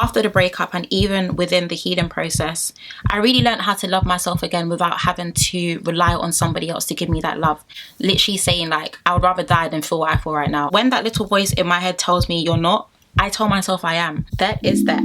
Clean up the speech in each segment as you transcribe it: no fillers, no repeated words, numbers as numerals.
After the breakup and even within the healing process, I really learned how to love myself again without having to rely on somebody else to give me that love. Literally saying like, I would rather die than feel what I feel right now. When that little voice in my head tells me you're not, I tell myself I am. That is that.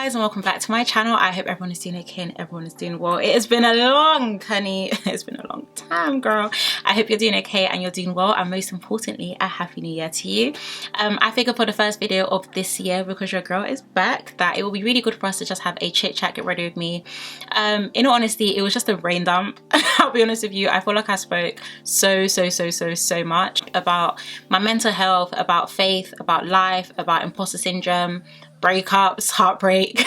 And welcome back to my channel. I hope everyone is doing okay and everyone is doing well. It has been a long, honey, it's been a long time, girl. I hope you're doing okay and you're doing well, and most importantly, a happy new year to you. I figured for the first video of this year, because your girl is back, that it will be really good for us to just have a chit chat, get ready with me. In all honesty, it was just a brain dump. I'll be honest with you, I feel like I spoke so much about my mental health, about faith, about life, about imposter syndrome, breakups, heartbreak,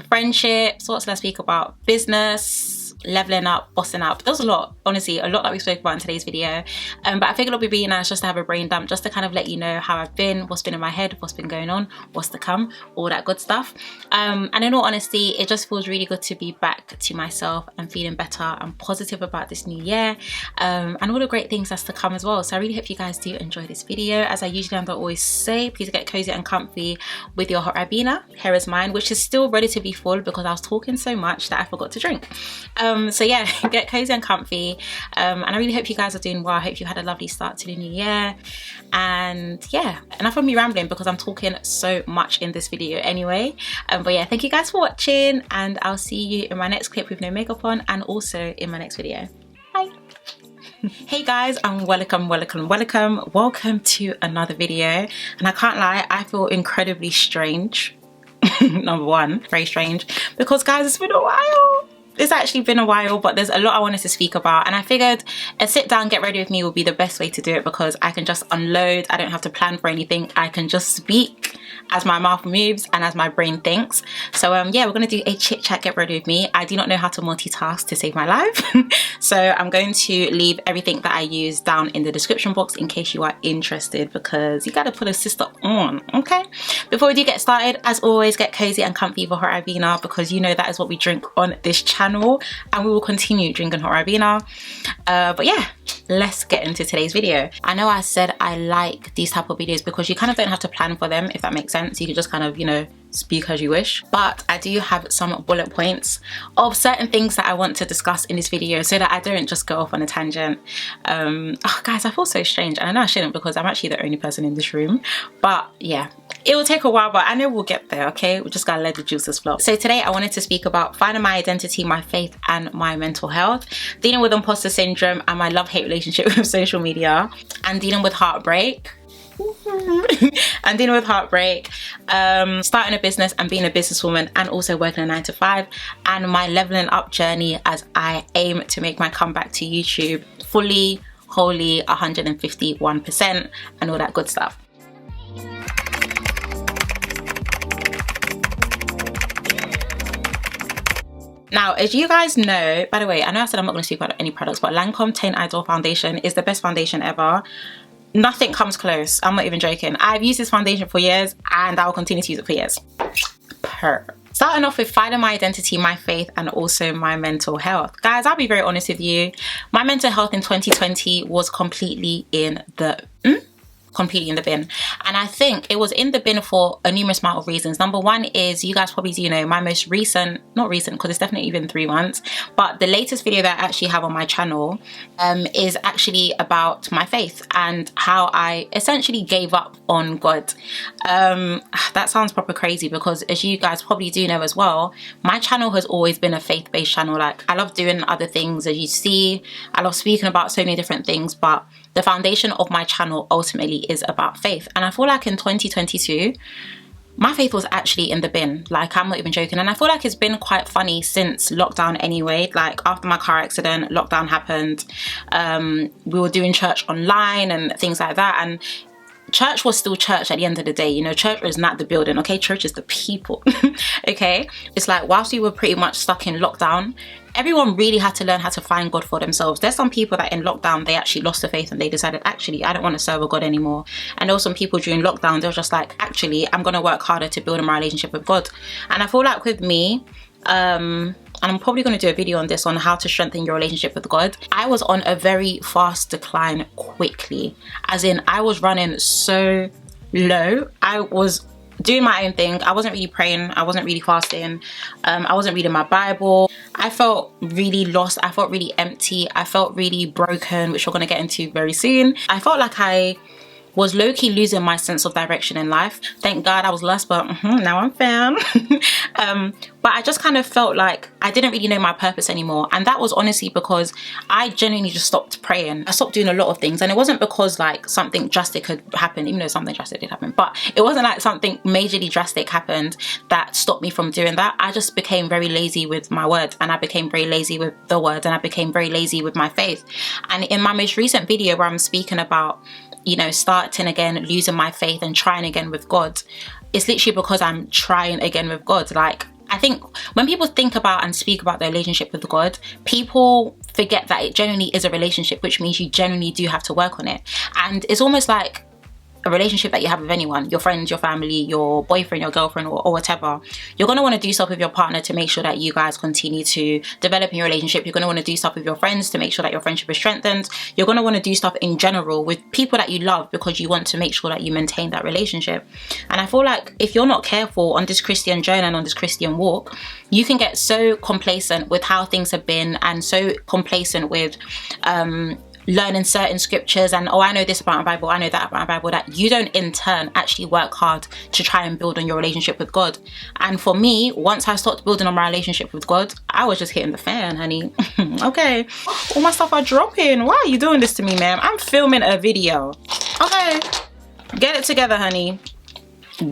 friendships. What else I speak about? Business, leveling up, bossing up. There was a lot, honestly, a lot that we spoke about in today's video. But I figured it'll be really nice just to have a brain dump, just to kind of let you know how I've been, what's been in my head, what's been going on, what's to come, all that good stuff. And in all honesty, it just feels really good to be back to myself and feeling better and positive about this new year, and all the great things that's to come as well. So I really hope you guys do enjoy this video. As I usually always say, please get cozy and comfy with your hot Ribena. Here is mine, which is still relatively full because I was talking so much that I forgot to drink. So yeah, get cozy and comfy, and I really hope you guys are doing well. I hope you had a lovely start to the new year, and yeah, enough of me rambling because I'm talking so much in this video anyway. But yeah, thank you guys for watching, and I'll see you in my next clip with no makeup on, and also in my next video. Bye. Hey guys, and welcome to another video. And I can't lie, I feel incredibly strange. Number one, very strange, because guys, it's been a while. It's actually been a while, but there's a lot I wanted to speak about, and I figured a sit down, get ready with me would be the best way to do it, because I can just unload. I don't have to plan for anything. I can just speak as my mouth moves and as my brain thinks. So yeah, we're gonna do a chit chat, get ready with me. I do not know how to multitask to save my life. So I'm going to leave everything that I use down in the description box in case you are interested, because you gotta put a sister on, okay? Before we do get started, as always, get cozy and comfy for hot Ribena, because you know that is what we drink on this channel, and we will continue drinking hot Ribena. But yeah, let's get into today's video. I know I said I like these type of videos because you kind of don't have to plan for them, if that makes sense. You can just kind of, you know, speak as you wish. But I do have some bullet points of certain things that I want to discuss in this video, so that I don't just go off on a tangent. Oh guys, I feel so strange, and I know I shouldn't, because I'm actually the only person in this room. But yeah, it will take a while, but I know we'll get there, okay? We just gotta let the juices flow. So today I wanted to speak about finding my identity, my faith, and my mental health, dealing with imposter syndrome and my love-hate relationship with social media, and dealing with heartbreak. And dealing with heartbreak, starting a business and being a businesswoman, and also working a 9-to-5, and my leveling up journey as I aim to make my comeback to YouTube fully, wholly, 151%, and all that good stuff. Now, as you guys know, by the way, I know I said I'm not going to speak about any products, but Lancome Teint Idole foundation is the best foundation ever. Nothing comes close. I'm not even joking. I've used this foundation for years, and I will continue to use it for years. Starting off with finding my identity, my faith, and also my mental health. Guys, I'll be very honest with you. My mental health in 2020 was completely in the bin, and I think it was in the bin for a numerous amount of reasons. Number one is, you guys probably do know, my most recent, not recent because it's definitely been 3 months, but the latest video that I actually have on my channel is actually about my faith and how I essentially gave up on God. That sounds proper crazy, because as you guys probably do know as well, my channel has always been a faith-based channel. Like, I love doing other things, as you see. I love speaking about so many different things, but the foundation of my channel ultimately is about faith. And I feel like in 2022, my faith was actually in the bin. Like, I'm not even joking. And I feel like it's been quite funny since lockdown anyway. Like, after my car accident, lockdown happened. We were doing church online and things like that. And church was still church at the end of the day. You know, church is not the building, okay? Church is the people, okay? It's like, whilst we were pretty much stuck in lockdown, everyone really had to learn how to find God for themselves. There's some people that in lockdown, they actually lost their faith and they decided, actually, I don't want to serve a God anymore. And there were some people during lockdown, they were just like, actually, I'm going to work harder to build my relationship with God. And I feel like with me, and I'm probably going to do a video on this, on how to strengthen your relationship with God. I was on a very fast decline quickly, as in I was running so low. I was doing my own thing. I wasn't really praying. I wasn't really fasting. I wasn't reading my Bible. I felt really lost. I felt really empty. I felt really broken, which we're going to get into very soon. I felt like I was low-key losing my sense of direction in life. Thank God I was lost, but now I'm found. But I just kind of felt like I didn't really know my purpose anymore. And that was honestly because I genuinely just stopped praying. I stopped doing a lot of things. And it wasn't because like something drastic had happened, even though something drastic did happen. But it wasn't like something majorly drastic happened that stopped me from doing that. I just became very lazy with my word. And I became very lazy with the word. And I became very lazy with my faith. And in my most recent video where I'm speaking about, you know, starting again, losing my faith and trying again with God, it's literally because I'm trying again with God. Like, I think when people think about and speak about their relationship with God, people forget that it genuinely is a relationship, which means you genuinely do have to work on it. And it's almost like a relationship that you have with anyone, your friends, your family, your boyfriend, your girlfriend, or whatever. You're going to want to do stuff with your partner to make sure that you guys continue to develop in your relationship. You're going to want to do stuff with your friends to make sure that your friendship is strengthened. You're going to want to do stuff in general with people that you love because you want to make sure that you maintain that relationship. And I feel like if you're not careful on this Christian journey and on this Christian walk, you can get so complacent with how things have been, and so complacent with learning certain scriptures and, oh, I know this about my Bible, I know that about my Bible, that you don't in turn actually work hard to try and build on your relationship with God. And for me, once I started building on my relationship with God, I was just hitting the fan, honey. Okay, all my stuff are dropping. Why are you doing this to me, ma'am? I'm filming a video. Okay, get it together, honey.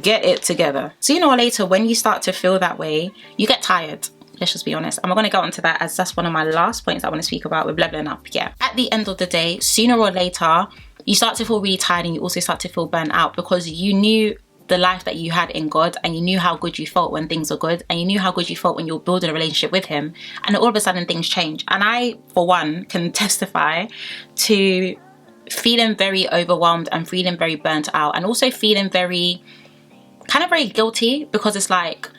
Get it together. Sooner or later, when you start to feel that way, you get tired. Let's just be honest. I'm not going to go into that, as that's one of my last points I want to speak about with leveling up. Yeah. At the end of the day, sooner or later, you start to feel really tired, and you also start to feel burnt out because you knew the life that you had in God, and you knew how good you felt when things were good, and you knew how good you felt when you were building a relationship with Him, and all of a sudden things change. And I, for one, can testify to feeling very overwhelmed and feeling very burnt out, and also feeling very guilty, because it's like,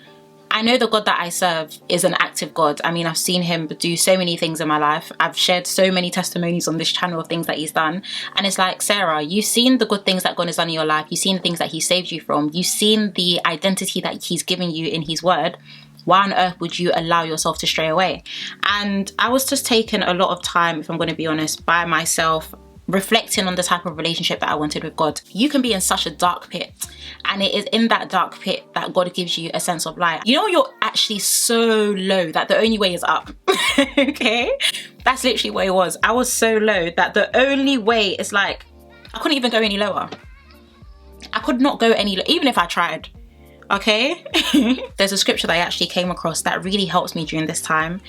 I know the God that I serve is an active God. I mean, I've seen Him do so many things in my life. I've shared so many testimonies on this channel of things that He's done. And it's like, Sarah, you've seen the good things that God has done in your life. You've seen the things that He saved you from. You've seen the identity that He's given you in His word. Why on earth would you allow yourself to stray away? And I was just taking a lot of time, if I'm going to be honest, by myself, reflecting on the type of relationship that I wanted with God. You can be in such a dark pit, and it is in that dark pit that God gives you a sense of light. You know, you're actually so low that the only way is up. Okay, that's literally what it was. I was so low that the only way is like, I couldn't even go any lower. I could not go any lower, even if I tried. Okay. There's a scripture that I actually came across that really helps me during this time,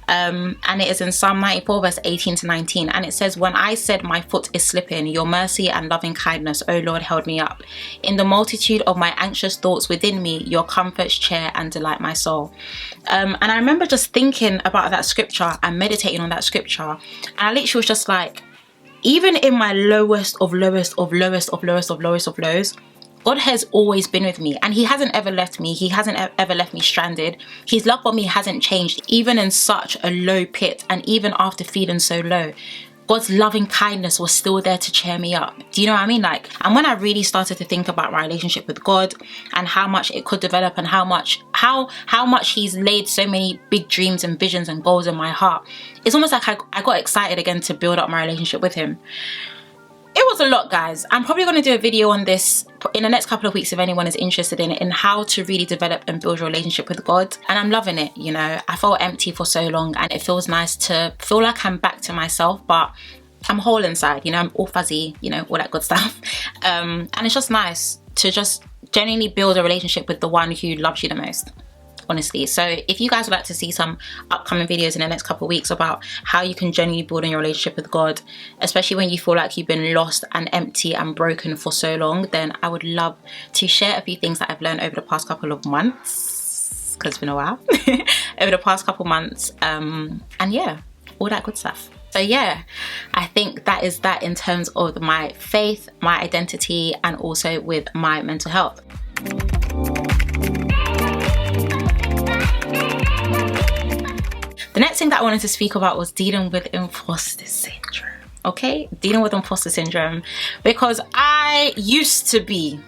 and it is in Psalm 94 verse 18 to 19, and it says, "When I said my foot is slipping, your mercy and loving kindness, O Lord, held me up. In the multitude of my anxious thoughts within me, your comforts cheer and delight my soul." And I remember just thinking about that scripture and meditating on that scripture, and I literally was just like, even in my lowest of lowest of lowest of lowest of lowest of lows, God has always been with me, and He hasn't ever left me. He hasn't ever left me stranded. His love for me hasn't changed, even in such a low pit, and even after feeling so low. God's loving kindness was still there to cheer me up. Do you know what I mean? Like, and when I really started to think about my relationship with God and how much it could develop, and how much He's laid so many big dreams and visions and goals in my heart, it's almost like I got excited again to build up my relationship with Him. It was a lot, guys. I'm probably going to do a video on this in the next couple of weeks if anyone is interested in how to really develop and build your relationship with God. And I'm loving it, you know. I felt empty for so long, and it feels nice to feel like I'm back to myself, but I'm whole inside, you know. I'm all fuzzy, you know, all that good stuff. And it's just nice to just genuinely build a relationship with the one who loves you the most. Honestly. So if you guys would like to see some upcoming videos in the next couple of weeks about how you can genuinely build on your relationship with God, especially when you feel like you've been lost and empty and broken for so long, then I would love to share a few things that I've learned over the past couple of months, because it's been a while, over the past couple months, and yeah, all that good stuff. So yeah, I think that is that in terms of my faith, my identity, and also with my mental health. thing that I wanted to speak about was dealing with imposter syndrome. Okay, dealing with imposter syndrome, because I used to be,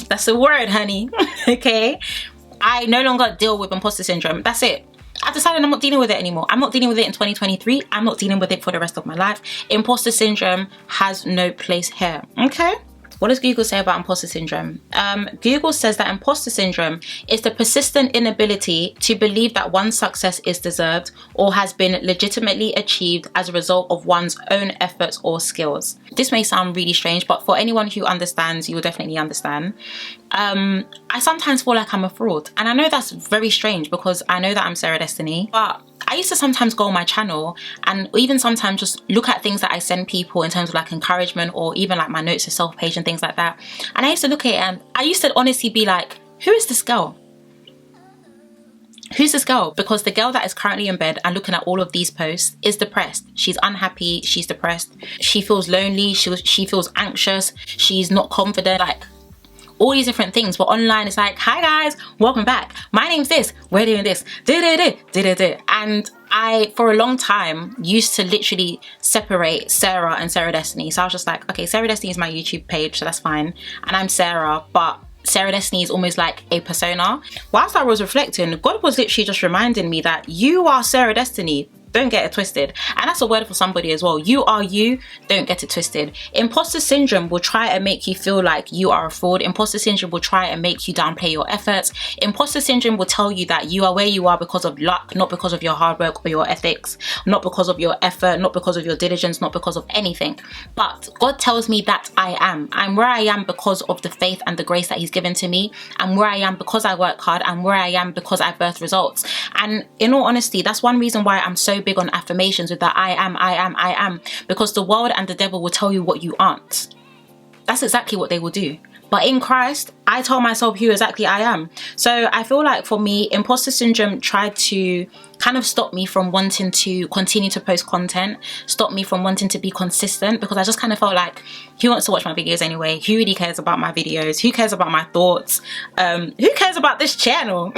that's a word, honey. Okay, I no longer deal with imposter syndrome. That's it. I've decided I'm not dealing with it anymore. I'm not dealing with it in 2023. I'm not dealing with it for the rest of my life. Imposter syndrome has no place here. Okay. What does Google say about imposter syndrome? Google says that imposter syndrome is the persistent inability to believe that one's success is deserved or has been legitimately achieved as a result of one's own efforts or skills. This may sound really strange, but for anyone who understands, you will definitely understand. I sometimes feel like I'm a fraud, and I know that's very strange because I know that I'm Sarah Destiny, but I used to sometimes go on my channel and even sometimes just look at things that I send people in terms of like encouragement or even like my notes to self page and things like that. And I used to look at it and I used to honestly be like, who is this girl? Who's this girl? Because the girl that is currently in bed and looking at all of these posts is depressed. She's unhappy, she's depressed, she feels lonely, she feels anxious, she's not confident, like all these different things. But online it's like, hi guys, welcome back, my name's this, we're doing this, and I for a long time used to literally separate Sarah and Sarah Destiny. So I was just like, okay, Sarah Destiny is my YouTube page, so that's fine, and I'm Sarah, but Sarah Destiny is almost like a persona. Whilst I was reflecting, God was literally just reminding me that you are Sarah Destiny. Don't get it twisted. And that's a word for somebody as well. You are you. Don't get it twisted. Imposter syndrome will try and make you feel like you are a fraud. Imposter syndrome will try and make you downplay your efforts. Imposter syndrome will tell you that you are where you are because of luck, not because of your hard work or your ethics, not because of your effort, not because of your diligence, not because of anything. But God tells me that I am. I'm where I am because of the faith and the grace that He's given to me. I'm where I am because I work hard. I'm where I am because I birth results. And in all honesty, that's one reason why I'm so big on affirmations with that I am, because the world and the devil will tell you what you aren't. That's exactly what they will do. But in Christ, I tell myself who exactly I am. So I feel like for me, imposter syndrome tried to kind of stop me from wanting to continue to post content, stop me from wanting to be consistent, because I just kind of felt like, who wants to watch my videos anyway? Who really cares about my videos? Who cares about my thoughts? Who cares about this channel?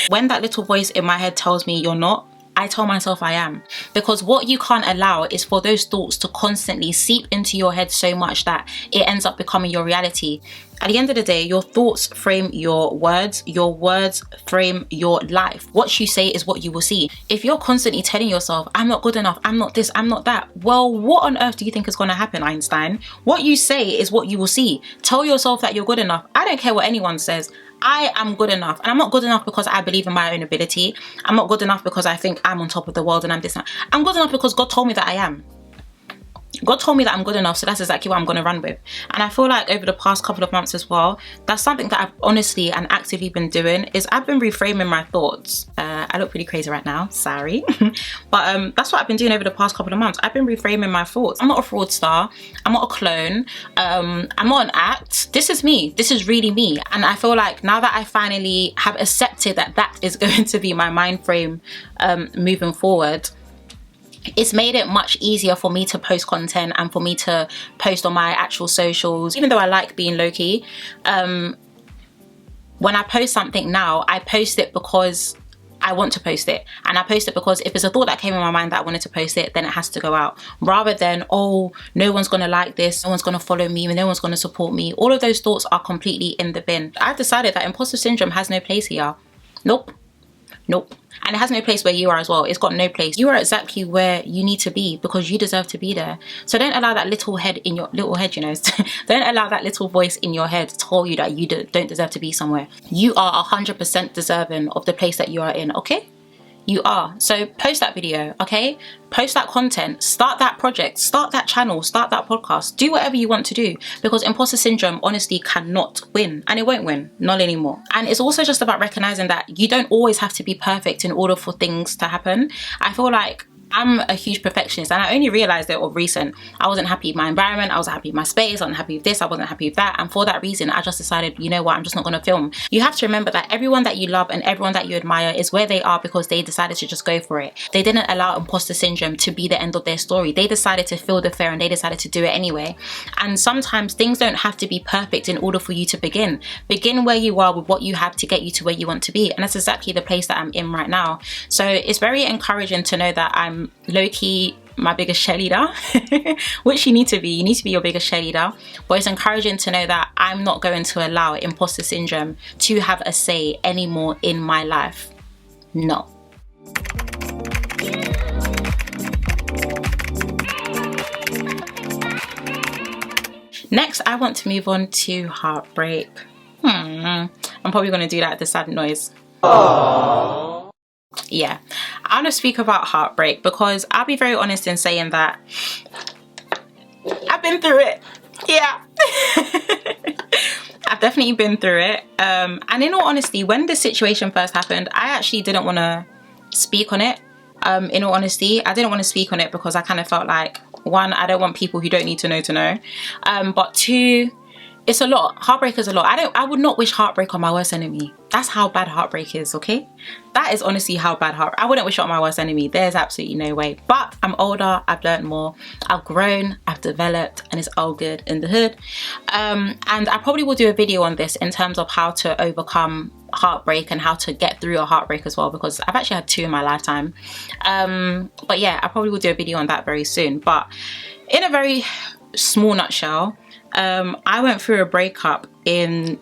When that little voice in my head tells me you're not, I tell myself I am. Because what you can't allow is for those thoughts to constantly seep into your head so much that it ends up becoming your reality. At the end of the day, your thoughts frame your words frame your life. What you say is what you will see. If you're constantly telling yourself, I'm not good enough, I'm not this, I'm not that, well, what on earth do you think is going to happen, Einstein? What you say is what you will see. Tell yourself that you're good enough. I don't care what anyone says. I am good enough, and I'm not good enough because I believe in my own ability. I'm not good enough because I think I'm on top of the world and I'm this. I'm good enough because God told me that I am. God told me that I'm good enough, so that's exactly what I'm going to run with. And I feel like over the past couple of months as well, that's something that I've honestly and actively been doing, is I've been reframing my thoughts. I look pretty crazy right now, sorry. But that's what I've been doing over the past couple of months. I've been reframing my thoughts. I'm not a fraudster. I'm not a clone. I'm not an act. This is me. This is really me. And I feel like now that I finally have accepted that that is going to be my mind frame moving forward, it's made it much easier for me to post content and for me to post on my actual socials. Even though I like being low-key, when I post something now, I post it because I want to post it. And I post it because if it's a thought that came in my mind that I wanted to post it, then it has to go out. Rather than, oh, no one's going to like this, no one's going to follow me, no one's going to support me. All of those thoughts are completely in the bin. I've decided that imposter syndrome has no place here. Nope. And it has no place where you are as well. It's got no place. You are exactly where you need to be because you deserve to be there. So don't allow that little head in your don't allow that little voice in your head to tell you that you don't deserve to be somewhere. You are 100% deserving of the place that you are in, okay? You are. So post that video, okay? Post that content, start that project, start that channel, start that podcast, do whatever you want to do, because imposter syndrome honestly cannot win, and it won't win, not anymore. And it's also just about recognizing that you don't always have to be perfect in order for things to happen. I feel like I'm a huge perfectionist, and I only realized it of recent. I wasn't happy with my environment, I wasn't happy with my space, I wasn't happy with this, I wasn't happy with that, and for that reason I just decided, you know what, I'm just not going to film. You have to remember that everyone that you love and everyone that you admire is where they are because they decided to just go for it. They didn't allow imposter syndrome to be the end of their story. They decided to feel the fear and they decided to do it anyway. And sometimes things don't have to be perfect in order for you to begin. Begin where you are with what you have to get you to where you want to be, and that's exactly the place that I'm in right now. So it's very encouraging to know that I'm low-key my biggest cheerleader, which you need to be. You need to be your biggest cheerleader. But it's encouraging to know that I'm not going to allow imposter syndrome to have a say anymore in my life. No. Next, I want to move on to heartbreak. I'm probably going to do that at the sad noise. Aww. Yeah, I want to speak about heartbreak because I'll be very honest in saying that I've been through it. Yeah. I've definitely been through it. And in all honesty, when this situation first happened, I actually didn't want to speak on it. In all honesty, I didn't want to speak on it because I kind of felt like, one, I don't want people who don't need to know. But two, it's a lot. Heartbreak is a lot. I would not wish heartbreak on my worst enemy. That's how bad heartbreak is, okay? That is honestly how bad I wouldn't wish it on my worst enemy. There's absolutely no way. But I'm older, I've learned more, I've grown, I've developed, and it's all good in the hood. And I probably will do a video on this in terms of how to overcome heartbreak and how to get through a heartbreak as well, because I've actually had 2 in my lifetime. But yeah, I probably will do a video on that very soon. But in a very small nutshell, I went through a breakup in,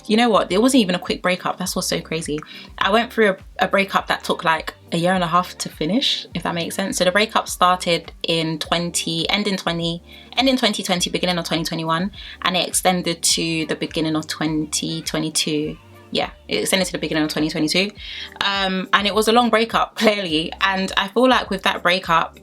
you know what, it wasn't even a quick breakup. That's what's so crazy. I went through a breakup that took like a year and a half to finish, if that makes sense. So the breakup started in ending 2020, beginning of 2021, and it extended to the beginning of 2022. Yeah, it extended to the beginning of 2022. And it was a long breakup, clearly. And I feel like with that breakup,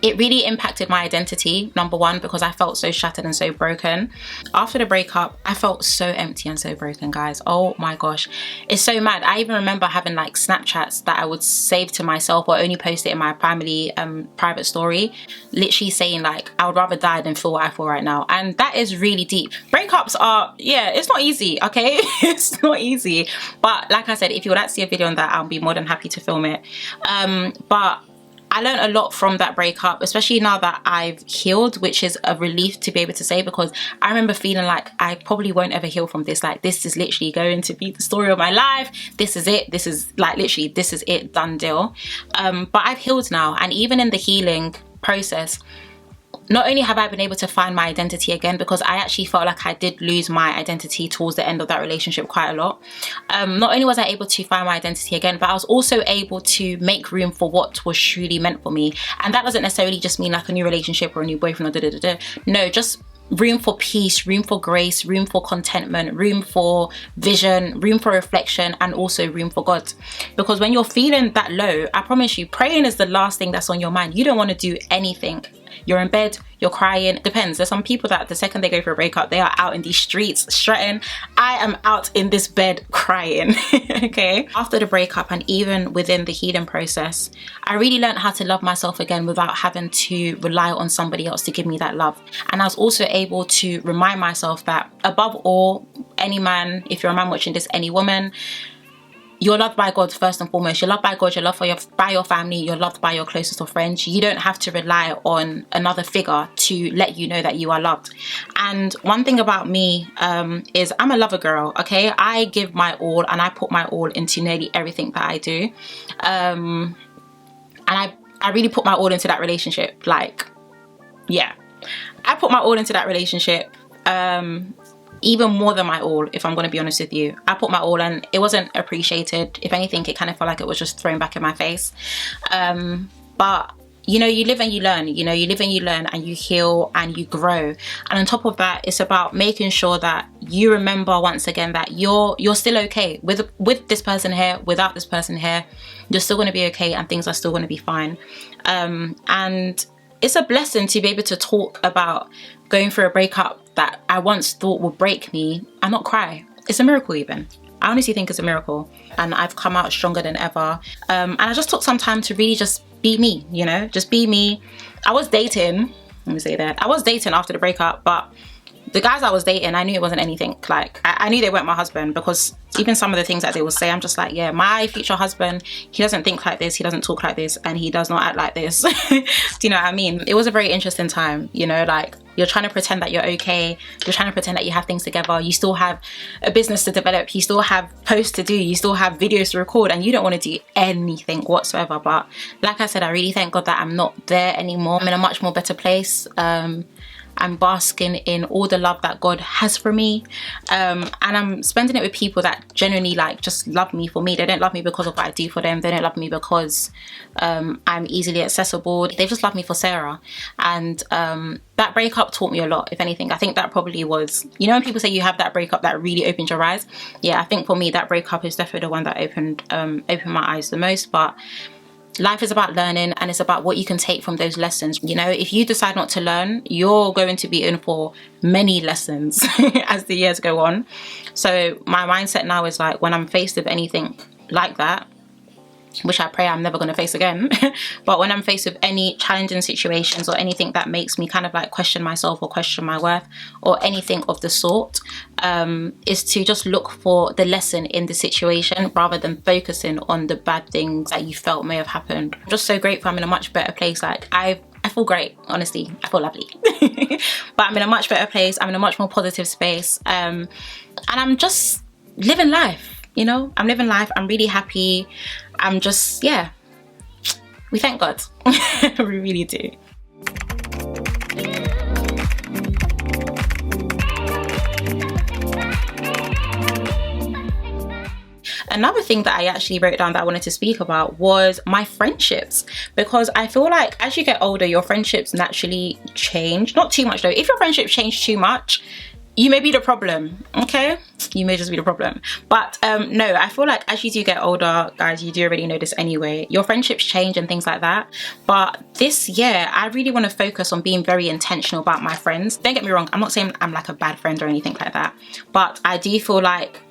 it really impacted my identity, number one, because I felt so shattered and so broken. After the breakup, I felt so empty and so broken, guys. Oh my gosh, it's so mad. I even remember having like Snapchats that I would save to myself or only post it in my family private story, literally saying like, I would rather die than feel what I feel right now. And that is really deep. Breakups are, yeah, it's not easy, okay? It's not easy. But like I said, if you would like to see a video on that, I'll be more than happy to film it. But I learned a lot from that breakup, especially now that I've healed, which is a relief to be able to say, because I remember feeling like I probably won't ever heal from this. Like, this is literally going to be the story of my life. This is it. This is like literally, this is it, done deal. But I've healed now, and even in the healing process, not only have I been able to find my identity again, because I actually felt like I did lose my identity towards the end of that relationship quite a lot. Not only was I able to find my identity again, but I was also able to make room for what was truly meant for me. And that doesn't necessarily just mean like a new relationship or a new boyfriend or No, just room for peace, room for grace, room for contentment, room for vision, room for reflection, and also room for God. Because when you're feeling that low, I promise you, praying is the last thing that's on your mind. You don't want to do anything. You're in bed, you're crying. It depends. There's some people that the second they go for a breakup, they are out in these streets strutting. I am out in this bed crying. Okay. After the breakup and even within the healing process, I really learned how to love myself again without having to rely on somebody else to give me that love. And I was also able to remind myself that above all, any man, if you're a man watching this, any woman, you're loved by God first and foremost. You're loved by God, you're loved by your family, you're loved by your closest of friends. You don't have to rely on another figure to let you know that you are loved. And one thing about me is I'm a lover girl, okay? I give my all and I put my all into nearly everything that I do. And I really put my all into that relationship. Like, yeah. I put my all into that relationship. Even more than my all, if I'm going to be honest with you. I put my all and it wasn't appreciated. If anything, it kind of felt like it was just thrown back in my face. But you know, you live and you learn, you know, you live and you learn and you heal and you grow. And on top of that, it's about making sure that you remember once again that you're still okay with this person here, without this person here. You're still going to be okay and things are still going to be fine. And it's a blessing to be able to talk about going through a breakup that I once thought would break me and not cry. It's a miracle even. I honestly think it's a miracle, and I've come out stronger than ever. And I just took some time to really just be me, you know, just be me. I was dating, let me say that, I was dating after the breakup, but the guys I was dating, I knew it wasn't anything. Like, I knew they weren't my husband, because even some of the things that they would say, I'm just like, yeah, my future husband, he doesn't think like this, he doesn't talk like this, and he does not act like this. Do you know what I mean? It was a very interesting time, you know, like, you're trying to pretend that you're okay, you're trying to pretend that you have things together, you still have a business to develop, you still have posts to do, you still have videos to record, and you don't want to do anything whatsoever. But like I said, I really thank God that I'm not there anymore. I'm in a much more better place. I'm basking in all the love that God has for me, and I'm spending it with people that genuinely like just love me for me. They don't love me because of what I do for them, they don't love me because I'm easily accessible, they just love me for Sarah. And that breakup taught me a lot. If anything, I think that probably was, you know, when people say you have that breakup that really opened your eyes, yeah, I think for me that breakup is definitely the one that opened my eyes the most. But life is about learning, and it's about what you can take from those lessons. You know, if you decide not to learn, you're going to be in for many lessons as the years go on. So my mindset now is like, when I'm faced with anything like that, which I pray I'm never going to face again, but when I'm faced with any challenging situations or anything that makes me kind of like question myself or question my worth or anything of the sort, is to just look for the lesson in the situation rather than focusing on the bad things that you felt may have happened. I'm just so grateful. I'm in a much better place. Like, I feel great, honestly. I feel lovely. But I'm in a much better place. I'm in a much more positive space. And I'm just living life. You know, I'm living life. I'm really happy. I'm just, yeah, we thank God. We really do. Another thing that I actually wrote down that I wanted to speak about was my friendships, because I feel like as you get older, your friendships naturally change. Not too much though. If your friendships change too much, you may be the problem, okay? You may just be the problem. But no, I feel like as you do get older, guys, you do already know this anyway, your friendships change and things like that. But this year, I really want to focus on being very intentional about my friends. Don't get me wrong, I'm not saying I'm like a bad friend or anything like that, but I do feel like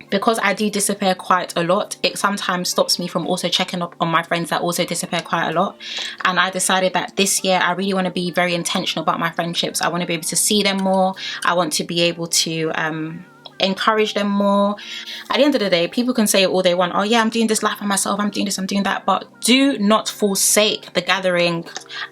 because I do disappear quite a lot, it sometimes stops me from also checking up on my friends that also disappear quite a lot. And I decided that this year I really want to be very intentional about my friendships. I want to be able to see them more. I want to be able to encourage them more. At the end of the day, people can say all they want, oh yeah, I'm doing this life for myself, I'm doing this, I'm doing that, but do not forsake the gathering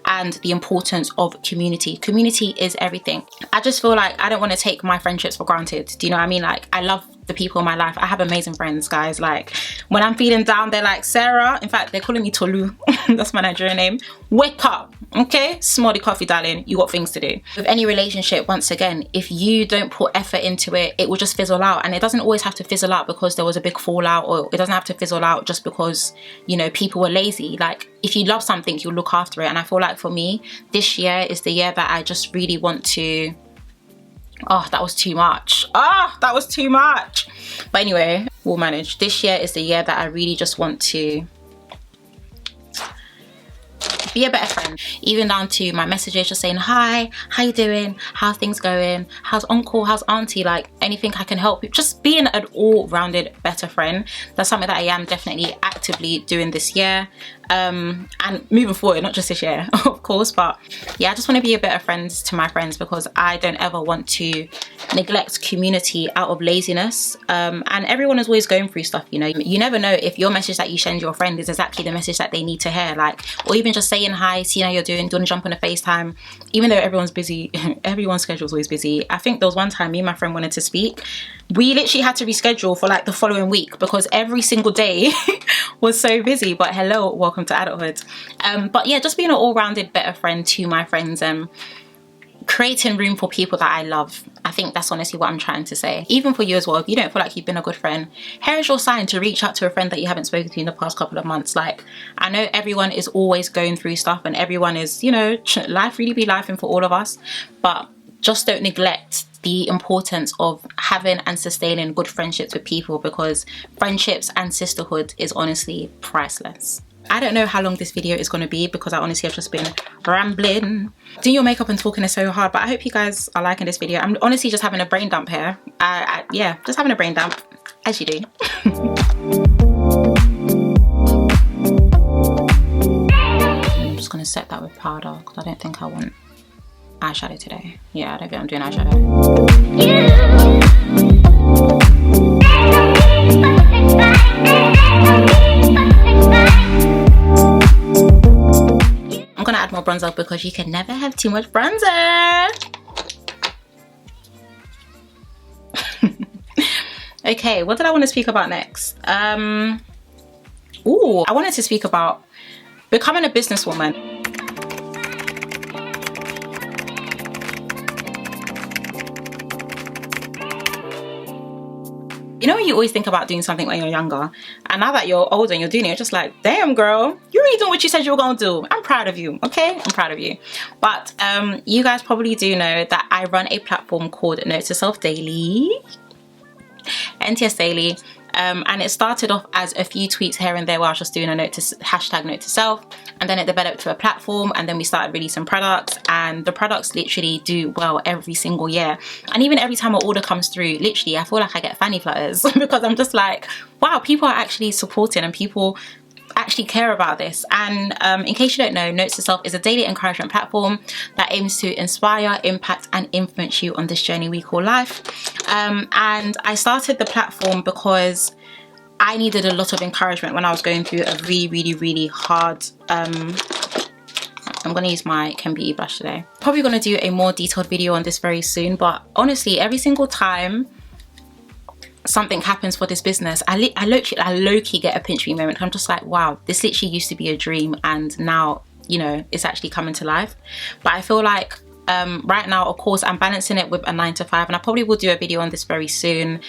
and the importance of community. Community is everything. I just feel like I don't want to take my friendships for granted. Do you know what I mean? Like, I love the people in my life. I have amazing friends, guys. Like, when I'm feeling down, they're like, Sarah, in fact, they're calling me Tolu. That's my Nigerian name. Wake up, okay? Small the coffee, darling. You got things to do. With any relationship, once again, if you don't put effort into it, it will just fizzle out. And it doesn't always have to fizzle out because there was a big fallout, or it doesn't have to fizzle out just because, you know, people were lazy. Like, if you love something, you'll look after it. And I feel like for me, this year is the year that I just really want to... Oh, that was too much. Ah, that was too much. But anyway, we'll manage. This year is the year that I really just want to be a better friend. Even down to my messages, just saying, hi, how you doing? How's things going? How's uncle? How's auntie? Like, anything I can help. Just being an all-rounded better friend. That's something that I am definitely actively doing this year. And moving forward, not just this year, of course, but yeah, I just want to be a better friend to my friends, because I don't ever want to neglect community out of laziness. And everyone is always going through stuff, you know. You never know if your message that you send your friend is exactly the message that they need to hear, like, or even just saying hi, see how you're doing, do you want to jump on a FaceTime? Even though everyone's busy, everyone's schedule's always busy. I think there was one time me and my friend wanted to speak. We literally had to reschedule for like the following week because every single day was so busy. But hello, welcome to adulthood. But yeah, just being an all-rounded better friend to my friends and creating room for people that I love. I think that's honestly what I'm trying to say. Even for you as well, if you don't feel like you've been a good friend, here is your sign to reach out to a friend that you haven't spoken to in the past couple of months. Like, I know everyone is always going through stuff and everyone is, you know, life really be lifing for all of us, but just don't neglect the importance of having and sustaining good friendships with people, because friendships and sisterhood is honestly priceless. I don't know how long this video is going to be because I honestly have just been rambling. Doing your makeup and talking is so hard, but I hope you guys are liking this video. I'm honestly just having a brain dump here. Yeah, just having a brain dump, as you do. I'm just going to set that with powder because I don't think I want eyeshadow today. Yeah, I don't think I'm doing eyeshadow. I'm gonna add more bronzer because you can never have too much bronzer. Okay, what did I want to speak about next? I wanted to speak about becoming a businesswoman. You know when you always think about doing something when you're younger, and now that you're older and you're doing it, you're just like, damn girl, you really doing what you said you were gonna do. I'm proud of you, okay? I'm proud of you. But you guys probably do know that I run a platform called Note to Self Daily, NTS Daily. And it started off as a few tweets here and there where I was just doing a hashtag note to self, and then it developed to a platform, and then we started releasing products, and the products literally do well every single year. And even every time an order comes through, literally I feel like I get fanny flutters because I'm just like, wow, people are actually supporting and people actually care about this. And in case you don't know, Notes to Self is a daily encouragement platform that aims to inspire, impact and influence you on this journey we call life. And I started the platform because I needed a lot of encouragement when I was going through a really hard I'm going to use my Ken Beauty brush today. Probably going to do a more detailed video on this very soon, but honestly every single time something happens for this business, I low-key get a pinch me moment. I'm just like, wow, this literally used to be a dream and now, you know, it's actually coming to life. But I feel like right now, of course, I'm balancing it with a 9-to-5, and I probably will do a video on this very soon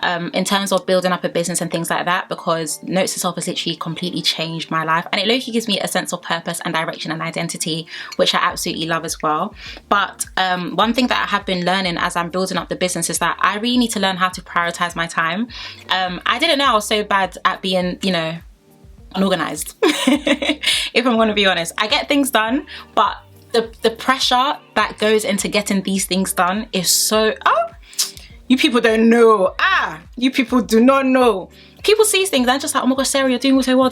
in terms of building up a business and things like that, because Notes to Self has literally completely changed my life, and it literally gives me a sense of purpose and direction and identity, which I absolutely love as well. But one thing that I have been learning as I'm building up the business is that I really need to learn how to prioritize my time. I didn't know I was so bad at being, you know, unorganized. If I'm going to be honest, I get things done, but the pressure that goes into getting these things done is so, you people don't know. You people do not know. People see things and they're just like, oh my gosh, Sarah, you're doing so well.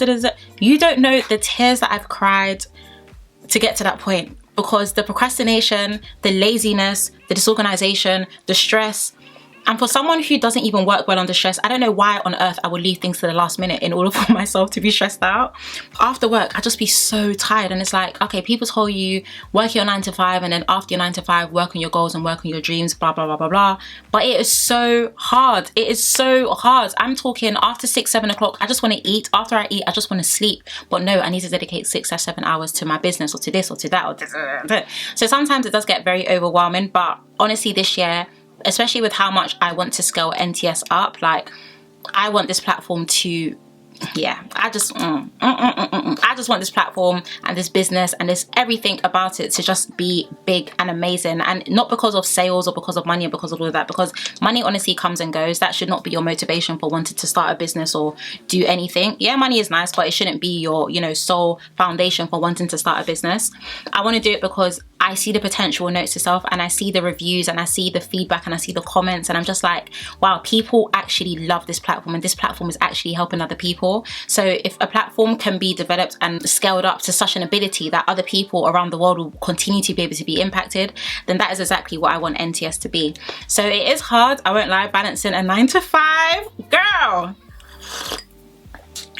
You don't know the tears that I've cried to get to that point, because the procrastination, the laziness, the disorganization, the stress. And for someone who doesn't even work well under stress, I don't know why on earth I would leave things to the last minute in order for myself to be stressed out. After work, I'd just be so tired, and it's like, okay, people told you work your 9-to-5, and then after your 9-to-5, work on your goals and work on your dreams, blah, blah, blah, blah, blah. But it is so hard. It is so hard. I'm talking after 6-7 o'clock, I just want to eat. After I eat, I just want to sleep. But no, I need to dedicate 6 or 7 hours to my business, or to this or to that, or this. So sometimes it does get very overwhelming, but honestly this year, especially with how much I want to scale NTS up, like I want this platform to, yeah, I just want this platform and this business and this everything about it to just be big and amazing. And not because of sales or because of money or because of all of that, because money honestly comes and goes. That should not be your motivation for wanting to start a business or do anything. Yeah, money is nice, but it shouldn't be your, you know, sole foundation for wanting to start a business. I want to do it because I see the potential in Notes to Self, and I see the reviews and I see the feedback and I see the comments, and I'm just like, wow, people actually love this platform, and this platform is actually helping other people. So if a platform can be developed and scaled up to such an ability that other people around the world will continue to be able to be impacted, then that is exactly what I want NTS to be. So it is hard, I won't lie, balancing a 9-to-5, girl,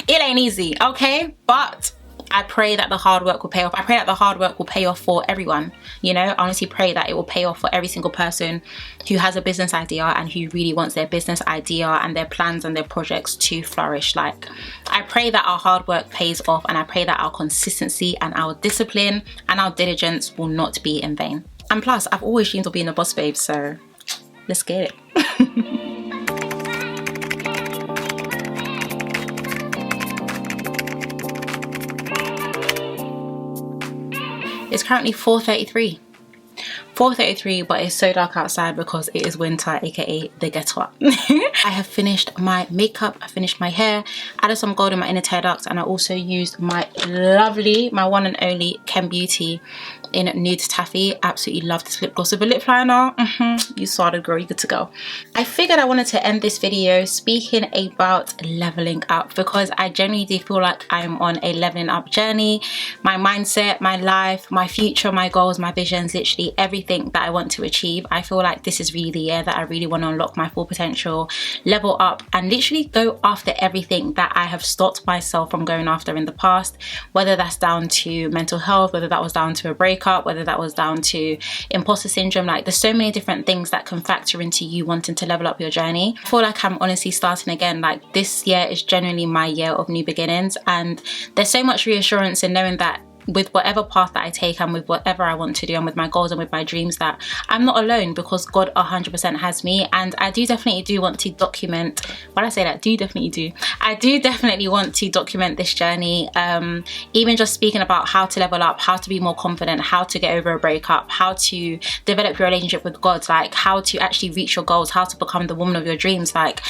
it ain't easy, okay? But I pray that the hard work will pay off. I pray that the hard work will pay off for everyone. You know, I honestly pray that it will pay off for every single person who has a business idea and who really wants their business idea and their plans and their projects to flourish. Like, I pray that our hard work pays off, and I pray that our consistency and our discipline and our diligence will not be in vain. And plus, I've always dreamed of being a boss babe, so let's get it. It's currently 4:33. 4:33, but it's so dark outside because it is winter, aka the ghetto up. I have finished my makeup, I finished my hair, added some gold in my inner tear ducts, and I also used my lovely, my one and only Ken Beauty in Nude Taffy. Absolutely love this lip gloss with a lip liner. You sorted, girl, you good to go. I figured I wanted to end this video speaking about leveling up, because I genuinely do feel like I'm on a leveling up journey. My mindset, my life, my future, my goals, my visions, literally everything that I want to achieve. I feel like this is really the year that I really want to unlock my full potential, level up, and literally go after everything that I have stopped myself from going after in the past, whether that's down to mental health, whether that was down to a breakup, whether that was down to imposter syndrome. Like, there's so many different things that can factor into you wanting to level up your journey. I feel like I'm honestly starting again. Like, this year is genuinely my year of new beginnings, and there's so much reassurance in knowing that with whatever path that I take and with whatever I want to do and with my goals and with my dreams, that I'm not alone, because God 100% has me. And I definitely want to document, when I say that, I do definitely want to document this journey, even just speaking about how to level up, how to be more confident, how to get over a breakup, how to develop your relationship with God, like how to actually reach your goals, how to become the woman of your dreams, like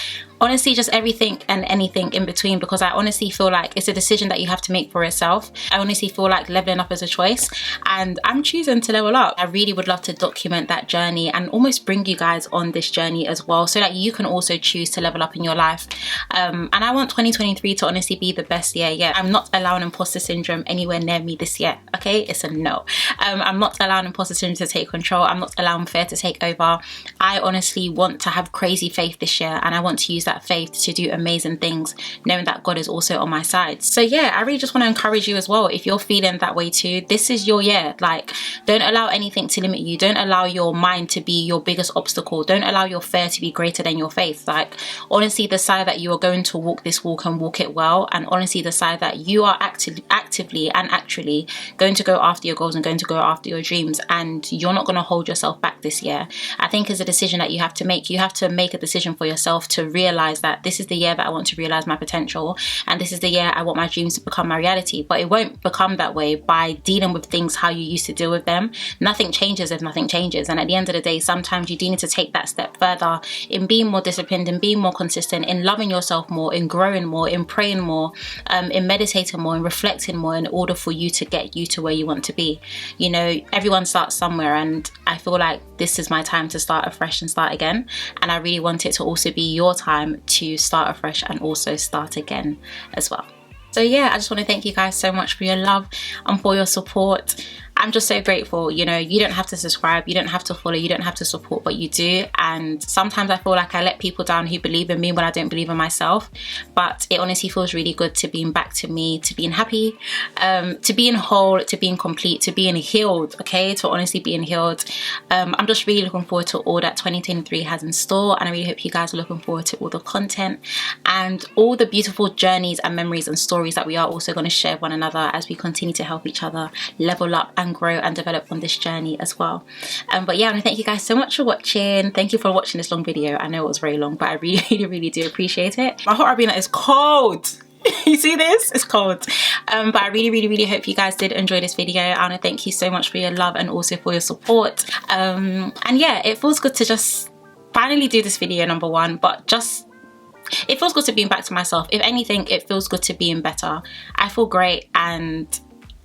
honestly just everything and anything in between, because I honestly feel like it's a decision that you have to make for yourself. I honestly feel like leveling up is a choice, and I'm choosing to level up. I really would love to document that journey and almost bring you guys on this journey as well, so that you can also choose to level up in your life. And I want 2023 to honestly be the best year yet. I'm not allowing imposter syndrome anywhere near me this year, okay? It's a no. I'm not allowing imposter syndrome to take control. I'm not allowing fear to take over. I honestly want to have crazy faith this year, and I want to use that faith to do amazing things, knowing that God is also on my side. So yeah, I really just want to encourage you as well, if you're feeling that way too, this is your year. Like, don't allow anything to limit you. Don't allow your mind to be your biggest obstacle. Don't allow your fear to be greater than your faith. Like, honestly decide that you are going to walk this walk and walk it well, and honestly decide that you are actively and actually going to go after your goals and going to go after your dreams, and you're not going to hold yourself back this year. I think it's a decision that you have to make. You have to make a decision for yourself to realize that this is the year that I want to realize my potential, and this is the year I want my dreams to become my reality. But it won't become that way by dealing with things how you used to deal with them. Nothing changes if nothing changes, and at the end of the day, sometimes you do need to take that step further in being more disciplined, in being more consistent, in loving yourself more, in growing more, in praying more, in meditating more, in reflecting more, in order for you to get you to where you want to be. You know, everyone starts somewhere, and I feel like this is my time to start afresh and start again, and I really want it to also be your time to start afresh and also start again as well. So yeah, I just want to thank you guys so much for your love and for your support. I'm just so grateful. You know, you don't have to subscribe, you don't have to follow, you don't have to support, but you do. And sometimes I feel like I let people down who believe in me when I don't believe in myself. But it honestly feels really good to being back to me, to being happy, to being whole, to being complete, to being healed, okay? To honestly being healed. I'm just really looking forward to all that 2023 has in store, and I really hope you guys are looking forward to all the content and all the beautiful journeys and memories and stories that we are also going to share with one another as we continue to help each other level up and grow and develop on this journey as well. But yeah, I want to thank you guys so much for watching. Thank you for watching this long video. I know it was very long, but I really do appreciate it. My hot Arabina is cold. You see this? It's cold. But I really hope you guys did enjoy this video. I want to thank you so much for your love and also for your support. And yeah, it feels good to just finally do this video, number one, but just it feels good to being back to myself. If anything, it feels good to being better. I feel great, and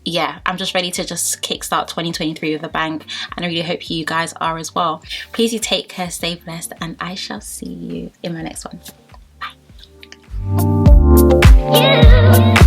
yeah, I'm just ready to just kickstart 2023 with a bang, and I really hope you guys are as well. Please do take care, stay blessed, and I shall see you in my next one. Bye.